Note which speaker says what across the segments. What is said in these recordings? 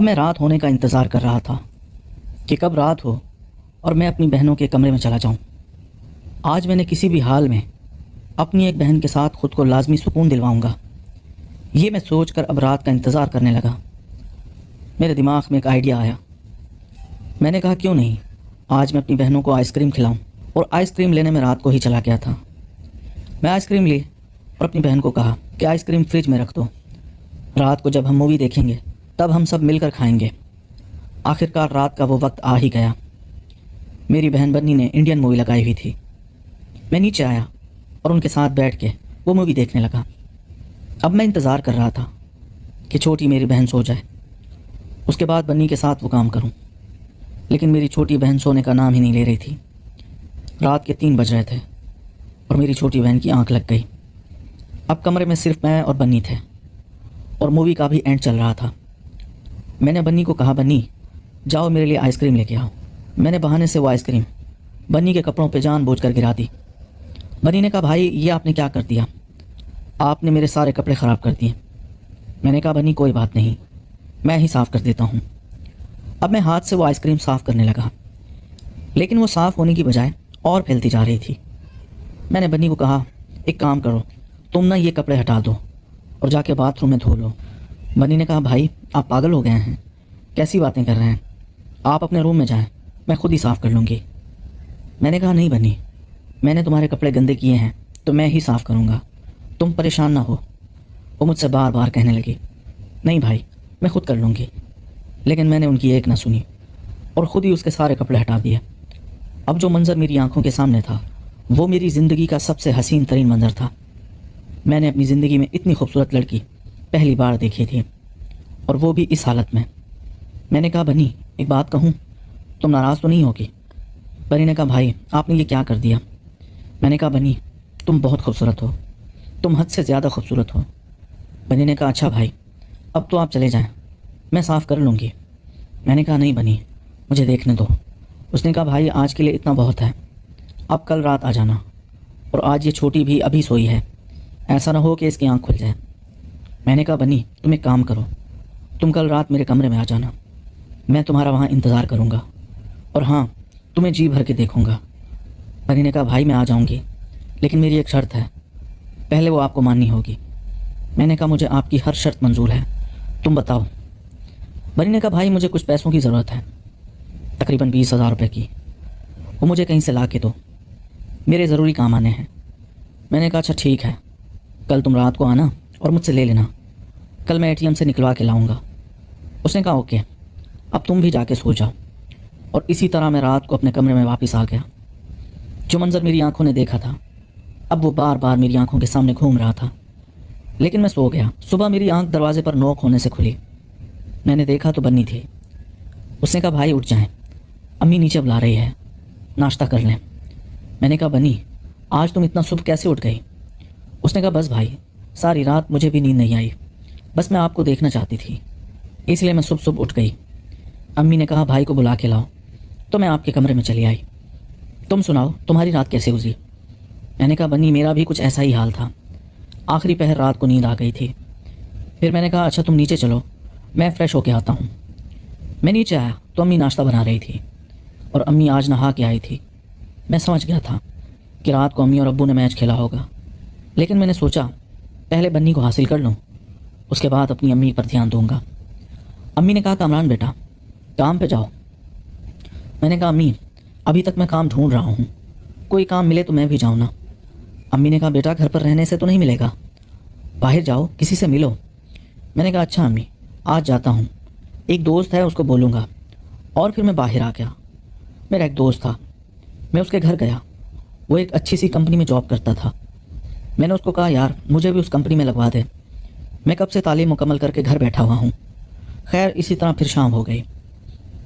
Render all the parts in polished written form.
Speaker 1: میں رات ہونے کا انتظار کر رہا تھا کہ کب رات ہو اور میں اپنی بہنوں کے کمرے میں چلا جاؤں۔ آج میں نے کسی بھی حال میں اپنی ایک بہن کے ساتھ خود کو لازمی سکون دلواؤں گا، یہ میں سوچ کر اب رات کا انتظار کرنے لگا۔ میرے دماغ میں ایک آئیڈیا آیا۔ میں نے کہا کیوں نہیں آج میں اپنی بہنوں کو آئس کریم کھلاؤں، اور آئس کریم لینے میں رات کو ہی چلا گیا تھا۔ میں آئس کریم لی اور اپنی بہن کو کہا کہ آئس کریم فریج میں رکھ دو، رات کو جب ہم مووی دیکھیں گے تب ہم سب مل کر کھائیں گے۔ آخرکار رات کا وہ وقت آ ہی گیا۔ میری بہن بنی نے انڈین مووی لگائی ہوئی تھی۔ میں نیچے آیا اور ان کے ساتھ بیٹھ کے وہ مووی دیکھنے لگا۔ اب میں انتظار کر رہا تھا کہ چھوٹی میری بہن سو جائے، اس کے بعد بنی کے ساتھ وہ کام کروں، لیکن میری چھوٹی بہن سونے کا نام ہی نہیں لے رہی تھی۔ رات کے 3 بج رہے تھے اور میری چھوٹی بہن کی آنکھ لگ گئی۔ اب کمرے میں صرف میں اور بنی تھے اور مووی کا بھی اینڈ چل رہا تھا۔ میں نے بنی کو کہا بنی جاؤ میرے لیے آئس کریم لے کے آؤ۔ میں نے بہانے سے وہ آئس کریم بنی کے کپڑوں پہ جان بوجھ کر گرا دی۔ بنی نے کہا بھائی یہ آپ نے کیا کر دیا، آپ نے میرے سارے کپڑے خراب کر دیے۔ میں نے کہا بنی کوئی بات نہیں، میں ہی صاف کر دیتا ہوں۔ اب میں ہاتھ سے وہ آئس کریم صاف کرنے لگا، لیکن وہ صاف ہونے کی بجائے اور پھیلتی جا رہی تھی۔ میں نے بنی کو کہا ایک کام کرو، تم نہ یہ کپڑے ہٹا دو اور جا کے باتھ روم میں دھو لو۔ بنی نے کہا بھائی آپ پاگل ہو گئے ہیں، کیسی باتیں کر رہے ہیں، آپ اپنے روم میں جائیں، میں خود ہی صاف کر لوں گی۔ میں نے کہا نہیں بنی، میں نے تمہارے کپڑے گندے کیے ہیں تو میں ہی صاف کروں گا، تم پریشان نہ ہو۔ وہ مجھ سے بار بار کہنے لگی نہیں بھائی میں خود کر لوں گی، لیکن میں نے ان کی ایک نہ سنی اور خود ہی اس کے سارے کپڑے ہٹا دیے۔ اب جو منظر میری آنکھوں کے سامنے تھا وہ میری زندگی کا سب سے حسین ترین منظر تھا۔ میں نے اپنی زندگی میں اتنی خوبصورت لڑکی پہلی بار دیکھی تھی، اور وہ بھی اس حالت میں۔ میں نے کہا بنی ایک بات کہوں، تم ناراض تو نہیں ہوگی؟ بنی نے کہا بھائی آپ نے یہ کیا کر دیا؟ میں نے کہا بنی تم بہت خوبصورت ہو، تم حد سے زیادہ خوبصورت ہو۔ بنی نے کہا اچھا بھائی اب تو آپ چلے جائیں، میں صاف کر لوں گی۔ میں نے کہا نہیں بنی مجھے دیکھنے دو۔ اس نے کہا بھائی آج کے لیے اتنا بہت ہے، اب کل رات آ جانا، اور آج یہ چھوٹی بھی ابھی سوئی ہے، ایسا نہ ہو کہ اس کی آنکھ کھل جائے۔ میں نے کہا بنی تم ایک کام کرو، تم کل رات میرے کمرے میں آ جانا، میں تمہارا وہاں انتظار کروں گا، اور ہاں تمہیں جی بھر کے دیکھوں گا۔ بنی نے کہا بھائی میں آ جاؤں گی، لیکن میری ایک شرط ہے، پہلے وہ آپ کو ماننی ہوگی۔ میں نے کہا مجھے آپ کی ہر شرط منظور ہے، تم بتاؤ۔ بنی نے کہا بھائی مجھے کچھ پیسوں کی ضرورت ہے، تقریباً 20,000 روپے کی، وہ مجھے کہیں سے لا کے دو، میرے ضروری کام آنے ہیں۔ میں نے کہا اچھا ٹھیک ہے، کل تم رات کو آنا اور مجھ سے لے لینا، کل میں ATM سے نکلوا کے لاؤں گا۔ اس نے کہا اوکے، اب تم بھی جا کے سو جاؤ۔ اور اسی طرح میں رات کو اپنے کمرے میں واپس آ گیا۔ جو منظر میری آنکھوں نے دیکھا تھا اب وہ بار بار میری آنکھوں کے سامنے گھوم رہا تھا، لیکن میں سو گیا۔ صبح میری آنکھ دروازے پر نوک ہونے سے کھلی۔ میں نے دیکھا تو بنی تھی۔ اس نے کہا بھائی اٹھ جائیں، امی نیچے بلا رہی ہے، ناشتہ کر لیں۔ میں نے کہا بنی آج تم اتنا صبح کیسے اٹھ گئی؟ اس نے کہا بس بھائی ساری رات مجھے بھی نیند نہیں آئی، بس میں آپ کو دیکھنا چاہتی تھی، اس لیے میں صبح اٹھ گئی۔ امی نے کہا بھائی کو بلا کے لاؤ، تو میں آپ کے کمرے میں چلی آئی۔ تم سناؤ تمہاری رات کیسے گزری؟ میں نے کہا بنی میرا بھی کچھ ایسا ہی حال تھا، آخری پہر رات کو نیند آ گئی تھی۔ پھر میں نے کہا اچھا تم نیچے چلو، میں فریش ہو کے آتا ہوں۔ میں نیچے آیا تو امی ناشتہ بنا رہی تھی، اور امی آج نہا کے آئی تھی۔ میں سمجھ گیا تھا کہ رات کو امی اور ابو نے میچ کھیلا ہوگا، لیکن میں نے سوچا پہلے بنی کو حاصل کر لوں، اس کے بعد اپنی امی پر دھیان دوں گا۔ امی نے کہا کامران بیٹا کام پہ جاؤ۔ میں نے کہا امی ابھی تک میں کام ڈھونڈ رہا ہوں، کوئی کام ملے تو میں بھی جاؤں نا۔ امی نے کہا بیٹا گھر پر رہنے سے تو نہیں ملے گا، باہر جاؤ کسی سے ملو۔ میں نے کہا اچھا امی آج جاتا ہوں، ایک دوست ہے اس کو بولوں گا۔ اور پھر میں باہر آ گیا۔ میرا ایک دوست تھا، میں اس کے گھر گیا، وہ ایک اچھی سی کمپنی میں جاب کرتا تھا۔ میں نے اس کو کہا یار مجھے بھی اس کمپنی میں لگوا دے، میں کب سے تعلیم مکمل کر کے گھر بیٹھا ہوا ہوں۔ خیر اسی طرح پھر شام ہو گئی،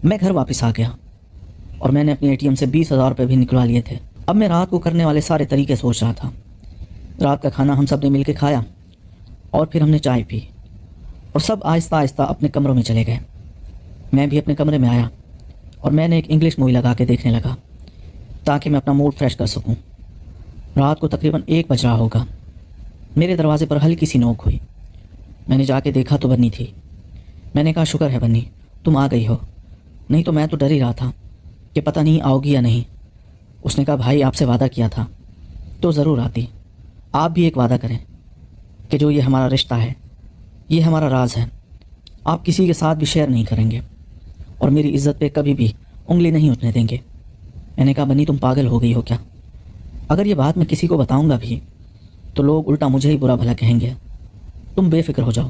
Speaker 1: میں گھر واپس آ گیا، اور میں نے اپنے ATM سے 20,000 روپے بھی نکلوا لیے تھے۔ اب میں رات کو کرنے والے سارے طریقے سوچ رہا تھا۔ رات کا کھانا ہم سب نے مل کے کھایا، اور پھر ہم نے چائے پی، اور سب آہستہ آہستہ اپنے کمروں میں چلے گئے۔ میں بھی اپنے کمرے میں آیا، اور میں نے ایک انگلش مووی لگا کے دیکھنے لگا تاکہ میں اپنا موڈ فریش کر سکوں۔ رات کو تقریباً 1 بج رہا ہوگا، میرے دروازے پر ہلکی سی نوک ہوئی۔ میں نے جا کے دیکھا تو بنی تھی۔ میں نے کہا شکر ہے بنی تم آ گئی ہو، نہیں تو میں تو ڈر ہی رہا تھا کہ پتہ نہیں آؤ گی یا نہیں۔ اس نے کہا بھائی آپ سے وعدہ کیا تھا تو ضرور آتی۔ آپ بھی ایک وعدہ کریں کہ جو یہ ہمارا رشتہ ہے، یہ ہمارا راز ہے، آپ کسی کے ساتھ بھی شیئر نہیں کریں گے اور میری عزت پہ کبھی بھی انگلی نہیں اٹھنے دیں گے۔ میں نے کہا بنی تم پاگل ہو گئی ہو کیا؟ اگر یہ بات میں کسی کو بتاؤں گا بھی تو لوگ الٹا مجھے ہی برا بھلا کہیں گے۔ تم بے فکر ہو جاؤ،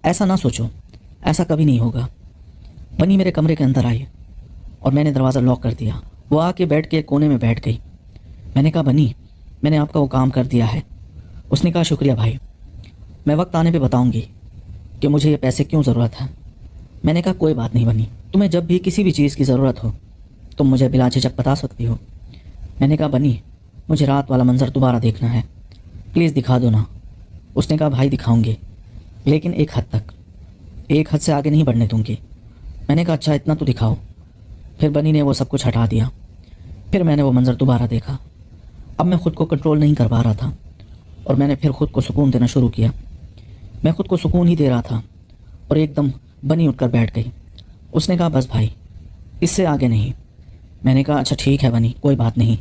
Speaker 1: ایسا نہ سوچو، ایسا کبھی نہیں ہوگا۔ بنی میرے کمرے کے اندر آئی اور میں نے دروازہ لاک کر دیا۔ وہ آ کے بیٹھ کے ایک کونے میں بیٹھ گئی۔ میں نے کہا بنی میں نے آپ کا وہ کام کر دیا ہے۔ اس نے کہا شکریہ بھائی، میں وقت آنے پہ بتاؤں گی کہ مجھے یہ پیسے کیوں ضرورت ہے۔ میں نے کہا کوئی بات نہیں بنی، تمہیں جب بھی کسی بھی چیز کی ضرورت ہو تم مجھے بلا جھجک بتا سکتی ہو۔ میں نے کہا بنی مجھے رات والا منظر دوبارہ دیکھنا ہے، پلیز دکھا دو نا۔ اس نے کہا بھائی دکھاؤں گی لیکن ایک حد تک، ایک حد سے آگے نہیں بڑھنے دوں گی۔ میں نے کہا اچھا اتنا تو دکھاؤ۔ پھر بنی نے وہ سب کچھ ہٹا دیا۔ پھر میں نے وہ منظر دوبارہ دیکھا۔ اب میں خود کو کنٹرول نہیں کر پا رہا تھا اور میں نے پھر خود کو سکون دینا شروع کیا۔ میں خود کو سکون ہی دے رہا تھا اور ایک دم بنی اٹھ کر بیٹھ گئی۔ اس نے کہا بس بھائی اس سے آگے نہیں۔ میں نے کہا اچھا ٹھیک ہے بنی کوئی بات نہیں،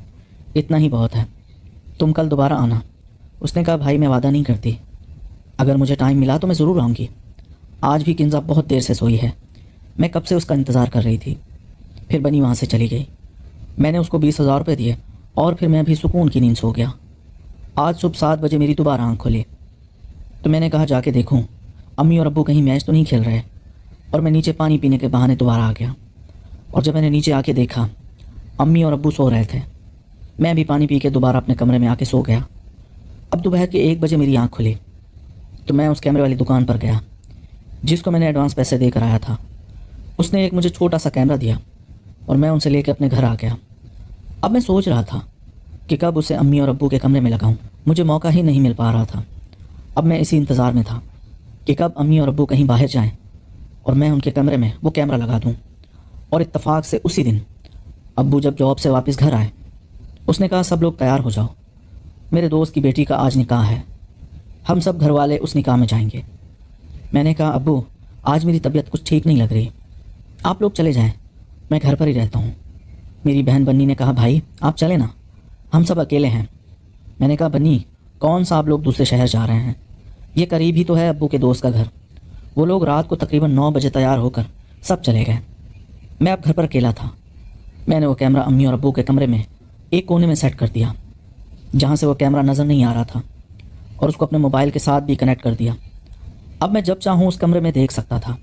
Speaker 1: اتنا ہی بہت ہے، تم کل دوبارہ آنا۔ اس نے کہا بھائی میں وعدہ نہیں کرتی، اگر مجھے ٹائم ملا تو میں ضرور آؤں گی۔ آج بھی کنزا بہت دیر سے سوئی ہے، میں کب سے اس کا انتظار کر رہی تھی۔ پھر بنی وہاں سے چلی گئی۔ میں نے اس کو 20,000 روپے دیے اور پھر میں بھی سکون کی نیند سو گیا۔ آج صبح 7 بجے میری دوبارہ آنکھ کھلی تو میں نے کہا جا کے دیکھوں امی اور ابو کہیں میچ تو نہیں کھیل رہے، اور میں نیچے پانی پینے کے بہانے دوبارہ آ گیا۔ اور جب میں نے نیچے آ کے دیکھا امی اور ابو سو رہے تھے، میں بھی پانی پی کے دوبارہ اپنے کمرے میں آ کے سو گیا۔ اب دوپہر کے 1 بجے میری آنکھ کھلی تو میں اس کیمرے والی دکان پر گیا جس کو میں نے ایڈوانس پیسے دے کر آیا تھا۔ اس نے ایک مجھے چھوٹا سا کیمرہ دیا اور میں ان سے لے کے اپنے گھر آ گیا۔ اب میں سوچ رہا تھا کہ کب اسے امی اور ابو کے کمرے میں لگاؤں، مجھے موقع ہی نہیں مل پا رہا تھا۔ اب میں اسی انتظار میں تھا کہ کب امی اور ابو کہیں باہر جائیں اور میں ان کے کمرے میں وہ کیمرہ لگا دوں۔ اور اتفاق سے اسی دن ابو جب جاب سے واپس گھر آئے، اس نے کہا سب لوگ تیار ہو جاؤ، میرے دوست کی بیٹی کا آج نکاح ہے، ہم سب گھر والے اس نکاح میں جائیں گے۔ میں نے کہا ابو آج میری طبیعت کچھ ٹھیک نہیں لگ رہی، آپ لوگ چلے جائیں، میں گھر پر ہی رہتا ہوں۔ میری بہن بنی نے کہا بھائی آپ چلیں نا، ہم سب اکیلے ہیں۔ میں نے کہا بنی کون سا آپ لوگ دوسرے شہر جا رہے ہیں، یہ قریب ہی تو ہے ابو کے دوست کا گھر۔ وہ لوگ رات کو تقریباً 9 بجے تیار ہو کر سب چلے گئے، میں اب گھر پر اکیلا تھا۔ میں نے وہ کیمرہ امی اور ابو کے کمرے میں ایک کونے میں سیٹ کر دیا جہاں سے وہ کیمرہ نظر نہیں آ رہا تھا، اور اس کو اپنے موبائل کے ساتھ بھی کنیکٹ کر دیا۔ اب میں جب چاہوں اس کمرے میں دیکھ سکتا تھا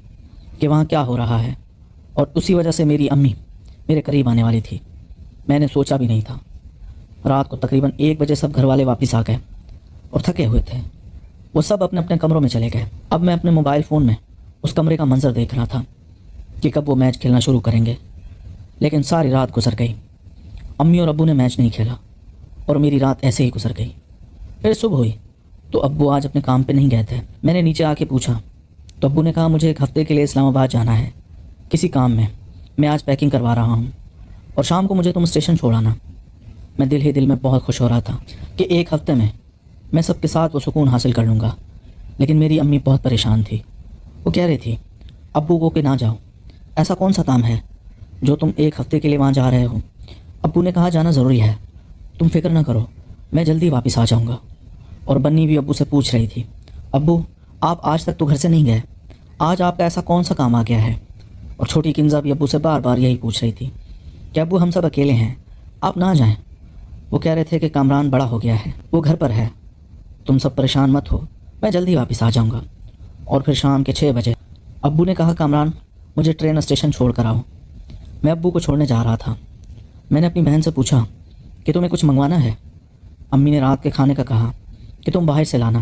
Speaker 1: کہ وہاں کیا ہو رہا ہے، اور اسی وجہ سے میری امی میرے قریب آنے والی تھی، میں نے سوچا بھی نہیں تھا۔ رات کو تقریباً 1 بجے سب گھر والے واپس آ گئے اور تھکے ہوئے تھے، وہ سب اپنے اپنے کمروں میں چلے گئے۔ اب میں اپنے موبائل فون میں اس کمرے کا منظر دیکھ رہا تھا کہ کب وہ میچ کھیلنا شروع کریں گے، لیکن ساری رات گزر گئی، امی اور ابو نے میچ نہیں کھیلا اور میری رات ایسے ہی گزر گئی۔ پھر صبح ہوئی تو ابو آج اپنے کام پہ نہیں گئے تھے۔ میں نے نیچے آ کے پوچھا تو ابو نے کہا مجھے 1 ہفتے کے لیے اسلام آباد جانا ہے کسی کام میں آج پیکنگ کروا رہا ہوں اور شام کو مجھے تم اسٹیشن چھوڑانا۔ میں دل ہی دل میں بہت خوش ہو رہا تھا کہ 1 ہفتے میں سب کے ساتھ وہ سکون حاصل کر لوں گا، لیکن میری امی بہت پریشان تھی۔ وہ کہہ رہی تھی ابو کو کہ نہ جاؤ، ایسا کون سا کام ہے جو تم 1 ہفتے کے لیے وہاں جا رہے ہو؟ ابو نے کہا جانا ضروری ہے، تم فکر نہ کرو، میں جلدی واپس آ جاؤں گا۔ اور بنی بھی ابو سے پوچھ رہی تھی ابو آپ آج تک تو گھر سے نہیں گئے، آج آپ کا ایسا کون سا کام آ گیا ہے؟ اور چھوٹی کنزا بھی ابو سے بار بار یہی پوچھ رہی تھی کہ ابو ہم سب اکیلے ہیں، آپ نہ جائیں۔ وہ کہہ رہے تھے کہ کامران بڑا ہو گیا ہے، وہ گھر پر ہے، تم سب پریشان مت ہو، میں جلدی واپس آ جاؤں گا۔ اور پھر شام کے 6 بجے ابو نے کہا کامران مجھے ٹرین اسٹیشن چھوڑ کر آؤ۔ میں ابو کو چھوڑنے جا رہا تھا۔ میں نے اپنی بہن سے پوچھا کہ تمہیں کچھ منگوانا ہے؟ امی نے رات کے کھانے کا کہا کہ تم باہر سے لانا،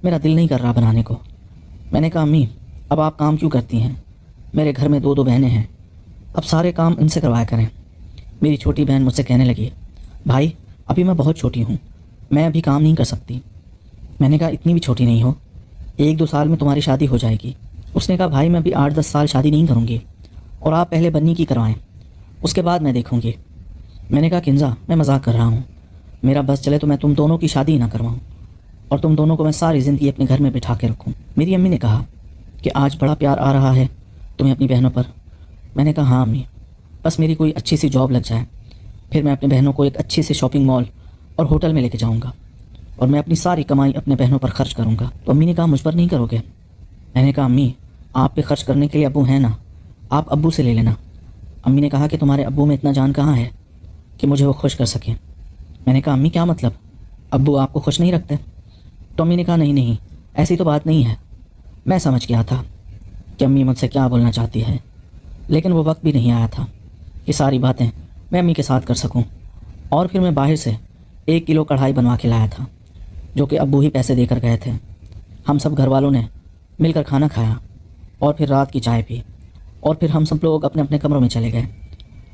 Speaker 1: میرا دل نہیں کر رہا بنانے کو۔ میں نے کہا امی اب آپ کام کیوں کرتی ہیں، میرے گھر میں 2 بہنیں ہیں، اب سارے کام ان سے کروایا کریں۔ میری چھوٹی بہن مجھ سے کہنے لگی بھائی ابھی میں بہت چھوٹی ہوں، میں ابھی کام نہیں کر سکتی۔ میں نے کہا اتنی بھی چھوٹی نہیں ہو، 1-2 سال میں تمہاری شادی ہو جائے گی۔ اس نے کہا بھائی میں ابھی 8-10 سال شادی نہیں کروں گی، اور آپ پہلے بنی کی کروائیں، اس کے بعد میں دیکھوں گی۔ میں نے کہا کنزا میں مذاق کر رہا ہوں، میرا بس چلے تو میں تم دونوں کی شادی ہی نہ کرواؤں اور تم دونوں کو میں ساری زندگی اپنے گھر میں بٹھا کے رکھوں۔ میری امی نے کہا کہ آج بڑا پیار آ رہا ہے تمہیں اپنی بہنوں پر، میں نے کہا ہاں امی، بس میری کوئی اچھی سی جاب لگ جائے، پھر میں اپنے بہنوں کو ایک اچھی سی شاپنگ مال اور ہوٹل میں لے کے جاؤں گا، اور میں اپنی ساری کمائی اپنے بہنوں پر خرچ کروں گا۔ تو امی نے کہا مجھ پر نہیں کرو گے؟ میں نے کہا امی، آپ پہ خرچ کرنے کے لیے ابو ہیں نا، آپ ابو سے لے لینا۔ امی نے کہا کہ تمہارے ابو میں اتنا جان کہاں ہے کہ مجھے وہ خوش کر سکیں۔ میں نے کہا امی کیا مطلب، ابو آپ کو خوش نہیں رکھتے؟ تو امی نے کہا نہیں نہیں، ایسی تو بات نہیں ہے۔ میں سمجھ گیا تھا کہ امی مجھ سے کیا بولنا چاہتی ہے، لیکن وہ وقت بھی نہیں آیا تھا کہ ساری باتیں میں امی کے ساتھ کر سکوں۔ اور پھر میں باہر سے 1 کلو کڑھائی بنوا کے لایا تھا، جو کہ ابو ہی پیسے دے کر گئے تھے۔ ہم سب گھر والوں نے مل کر کھانا کھایا اور پھر رات کی چائے پی، اور پھر ہم سب لوگ اپنے اپنے کمروں میں چلے گئے۔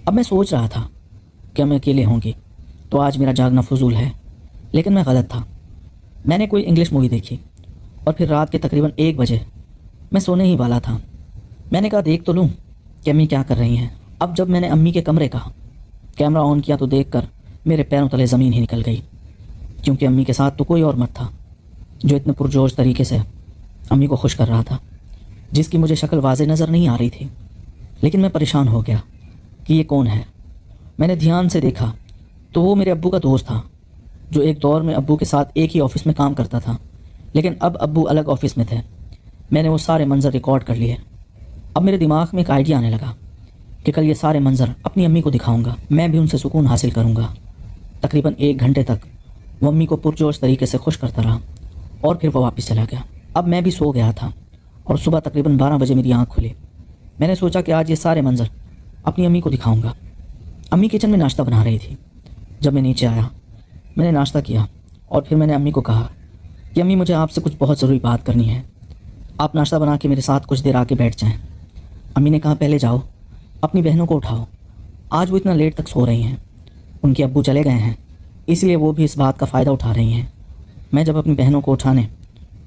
Speaker 1: اب میں سوچ رہا تھا کہ میں اکیلے ہوں گی تو آج میرا جاگنا فضول ہے، لیکن میں غلط تھا۔ میں نے کوئی انگلش مووی دیکھی اور پھر رات کے تقریباً 1 بجے میں سونے ہی والا تھا۔ میں نے کہا دیکھ تو لوں کہ امی کیا کر رہی ہیں۔ اب جب میں نے امی کے کمرے کا کیمرہ آن کیا تو دیکھ کر میرے پیروں تلے زمین ہی نکل گئی، کیونکہ امی کے ساتھ تو کوئی اور مرد تھا جو اتنے پرجوش طریقے سے امی کو خوش کر رہا تھا، جس کی مجھے شکل واضح نظر نہیں آ رہی تھی، لیکن میں پریشان ہو گیا کہ یہ کون ہے۔ میں نے دھیان سے دیکھا تو وہ میرے ابو کا دوست تھا، جو ایک دور میں ابو کے ساتھ ایک ہی آفس میں کام کرتا تھا، لیکن اب ابو الگ آفس میں تھے۔ میں نے وہ سارے منظر ریکارڈ کر لیے۔ اب میرے دماغ میں ایک آئیڈیا آنے لگا کہ کل یہ سارے منظر اپنی امی کو دکھاؤں گا، میں بھی ان سے سکون حاصل کروں گا۔ تقریباً 1 گھنٹے تک وہ امی کو پرجوش طریقے سے خوش کرتا رہا، اور پھر وہ واپس چلا گیا۔ اب میں بھی سو گیا تھا اور صبح تقریباً 12 بجے میری آنکھ کھلی۔ میں نے سوچا کہ آج یہ سارے منظر اپنی امی کو دکھاؤں گا۔ امی کچن میں ناشتہ بنا رہی تھی۔ جب میں نیچے آیا میں نے ناشتہ کیا، اور پھر میں نے امی کو کہا کہ امی مجھے آپ سے کچھ بہت ضروری بات کرنی ہے، آپ ناشتہ بنا کے میرے ساتھ کچھ دیر آ کے بیٹھ جائیں۔ امی نے کہا پہلے جاؤ اپنی بہنوں کو اٹھاؤ، آج وہ اتنا لیٹ تک سو رہی ہیں، ان کے ابو چلے گئے ہیں، اس لیے وہ بھی اس بات کا فائدہ اٹھا رہی ہیں۔ میں جب اپنی بہنوں کو اٹھانے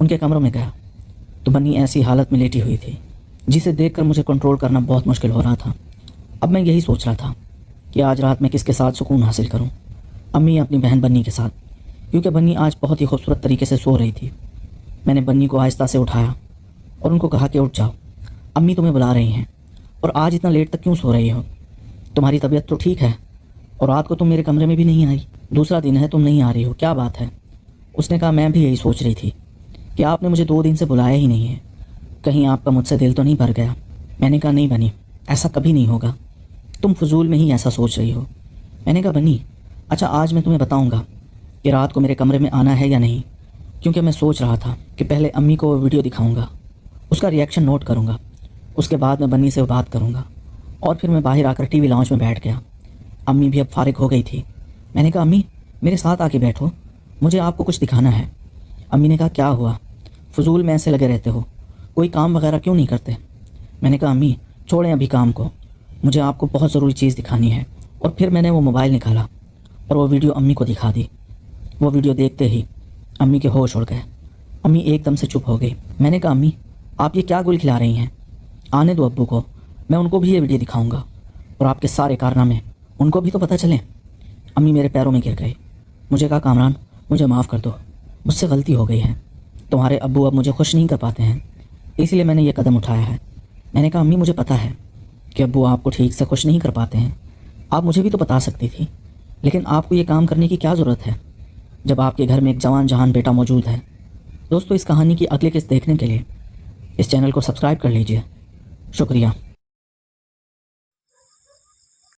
Speaker 1: ان کے کمروں میں گیا تو بنی ایسی حالت میں لیٹی ہوئی تھی جسے دیکھ کر مجھے کنٹرول کرنا بہت مشکل ہو رہا تھا۔ اب میں یہی سوچ رہا تھا کہ آج رات میں کس کے ساتھ سکون حاصل کروں، امی یا اپنی بہن بنی کے ساتھ، کیونکہ بنی آج بہت ہی خوبصورت طریقے سے سو رہی تھی۔ میں نے بنی کو آہستہ سے اٹھایا اور ان کو کہا کہ اٹھ جاؤ، امی تمہیں بلا رہی ہیں، اور آج اتنا لیٹ تک کیوں سو رہی ہو؟ تمہاری طبیعت تو ٹھیک ہے، اور رات کو تم میرے کمرے میں بھی نہیں آئی، دوسرا دن ہے تم نہیں آ رہی ہو، کیا بات ہے؟ اس نے کہا میں بھی یہی سوچ رہی تھی کہ آپ نے مجھے 2 دن سے بلایا ہی نہیں ہے، کہیں آپ کا مجھ سے دل تو نہیں بھر گیا؟ میں نے کہا نہیں بنی، ایسا کبھی نہیں ہوگا، تم فضول میں ہی ایسا سوچ رہی ہو۔ میں نے کہا بنی اچھا آج میں تمہیں بتاؤں گا کہ رات کو میرے کمرے میں آنا ہے یا نہیں، کیونکہ میں سوچ رہا تھا کہ پہلے امی کو وہ ویڈیو دکھاؤں گا، اس کا ریئیکشن نوٹ کروں گا، اس کے بعد میں بنی سے بات کروں گا، اور پھر میں باہر آ کر ٹی وی لاؤنج میں بیٹھ گیا۔ امی بھی اب فارغ ہو گئی تھی۔ میں نے کہا امی میرے ساتھ آ کے بیٹھو، مجھے آپ کو کچھ دکھانا ہے۔ امی نے کہا کیا ہوا، فضول میں ایسے لگے رہتے ہو، کوئی کام وغیرہ کیوں نہیں کرتے؟ میں نے کہا امی چھوڑیں ابھی کام کو، مجھے آپ کو بہت ضروری چیز دکھانی ہے۔ اور پھر میں نے وہ موبائل نکالا اور وہ ویڈیو امی کو دکھا دی۔ وہ ویڈیو دیکھتے ہی امی کے ہوش اڑ گئے، امی ایک دم سے چپ ہو گئی۔ میں نے کہا امی آپ یہ کیا گل کھلا رہی ہیں، آنے دو ابو کو، میں ان کو بھی یہ ویڈیو دکھاؤں گا، اور آپ کے سارے کارنامے ان کو بھی تو پتہ چلیں۔ امی میرے پیروں میں گر گئی۔ مجھے کہا کامران مجھے معاف کر دو، مجھ سے غلطی ہو گئی ہے، تمہارے ابو اب مجھے خوش نہیں کر پاتے ہیں، اس لیے میں نے یہ قدم اٹھایا ہے۔ میں نے کہا امی مجھے پتہ ہے کہ ابو آپ کو ٹھیک سے خوش نہیں کر پاتے ہیں، آپ مجھے بھی تو بتا سکتی تھی، لیکن آپ کو یہ کام کرنے کی کیا ضرورت ہے جب آپ کے گھر میں ایک جوان جہان بیٹا موجود ہے۔ دوستو اس کہانی کی اگلی قسط دیکھنے کے لیے اس چینل کو سبسکرائب کر لیجئے۔ شکریہ۔